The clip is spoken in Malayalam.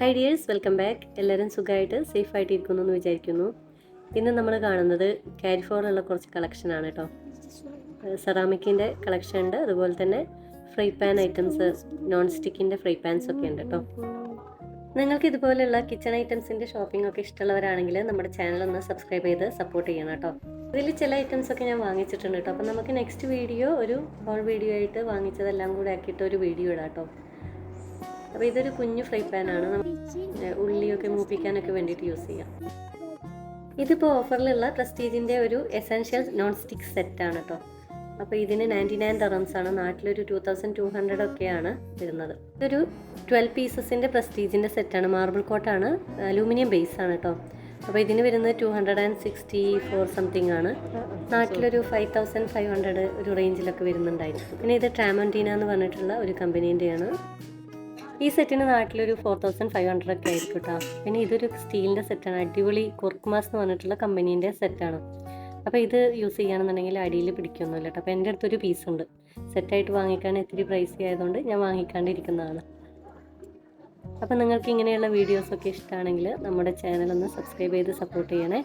Hi dears, welcome back. എല്ലാവരും സുഖമായിട്ട് സേഫായിട്ട് ഇരിക്കുന്നു എന്ന് വിചാരിക്കുന്നു. ഇന്ന് നമ്മൾ കാണുന്നത് കാരിഫോറിലുള്ള കുറച്ച് കളക്ഷനാണ് കേട്ടോ. സെറാമിക്കിൻ്റെ കളക്ഷൻ ഉണ്ട്, അതുപോലെ തന്നെ ഫ്രൈ പാൻ ഐറ്റംസ്, നോൺ സ്റ്റിക്കിൻ്റെ ഫ്രൈ പാൻസ് ഒക്കെ ഉണ്ട് കേട്ടോ. നിങ്ങൾക്ക് ഇതുപോലെയുള്ള കിച്ചൺ ഐറ്റംസിൻ്റെ ഷോപ്പിംഗ് ഒക്കെ ഇഷ്ടമുള്ളവരാണെങ്കിൽ നമ്മുടെ ചാനൽ ഒന്ന് സബ്സ്ക്രൈബ് ചെയ്ത് സപ്പോർട്ട് ചെയ്യണം കേട്ടോ. ഇതിൽ ചില ഐറ്റംസ് ഒക്കെ ഞാൻ വാങ്ങിച്ചിട്ടുണ്ട് കേട്ടോ. അപ്പോൾ നമുക്ക് നെക്സ്റ്റ് വീഡിയോ ഒരു ഹോൾ വീഡിയോ ആയിട്ട് വാങ്ങിച്ചതെല്ലാം കൂടെ ആക്കിയിട്ട് ഒരു വീഡിയോ ഇടാം കേട്ടോ. അപ്പോൾ ഇതൊരു കുഞ്ഞു ഫ്രൈ പാനാണ്, ഉള്ളിയൊക്കെ മൂപ്പിക്കാനൊക്കെ വേണ്ടിയിട്ട് യൂസ് ചെയ്യാം. ഇതിപ്പോൾ ഓഫറിലുള്ള പ്രസ്റ്റീജിൻ്റെ ഒരു എസെൻഷ്യൽ നോൺ സ്റ്റിക്ക് സെറ്റാണ് കേട്ടോ. അപ്പോൾ ഇതിന് 99 dirhams ആണ്, നാട്ടിലൊരു 2200 ഒക്കെയാണ് വരുന്നത്. ഇതൊരു 12 പീസസിൻ്റെ പ്രസ്റ്റീജിൻ്റെ സെറ്റാണ്, മാർബിൾ കോട്ടാണ്, അലൂമിനിയം ബേസ് ആണ് കേട്ടോ. അപ്പോൾ ഇതിന് വരുന്നത് 264 സംതിങ് ആണ്, നാട്ടിലൊരു 5500 ഒരു റേഞ്ചിലൊക്കെ വരുന്നുണ്ടായിരിക്കും. പിന്നെ ഇത് ട്രാമോന്റീന എന്ന് പറഞ്ഞിട്ടുള്ള ഒരു കമ്പനീൻ്റെയാണ്. ഈ സെറ്റിന് നാട്ടിലൊരു 4500 ഒക്കെ ആയിരിക്കും കേട്ടോ. പിന്നെ ഇതൊരു സ്റ്റീലിൻ്റെ സെറ്റാണ്, അടിപൊളി കുർക്കുമാസ് എന്ന് പറഞ്ഞിട്ടുള്ള കമ്പനീൻ്റെ സെറ്റാണ്. അപ്പോൾ ഇത് യൂസ് ചെയ്യുകയാണെന്നുണ്ടെങ്കിൽ അടിയിൽ പിടിക്കൊന്നുമില്ല കേട്ടോ. അപ്പോൾ എൻ്റെ അടുത്തൊരു പീസുണ്ട്, സെറ്റായിട്ട് വാങ്ങിക്കാൻ ഇത്തിരി പ്രൈസി ആയതുകൊണ്ട് ഞാൻ വാങ്ങിക്കാണ്ടിരിക്കുന്നതാണ്. അപ്പോൾ നിങ്ങൾക്ക് ഇങ്ങനെയുള്ള വീഡിയോസൊക്കെ ഇഷ്ടമാണെങ്കിൽ നമ്മുടെ ചാനലൊന്ന് സബ്സ്ക്രൈബ് ചെയ്ത് സപ്പോർട്ട് ചെയ്യണേ.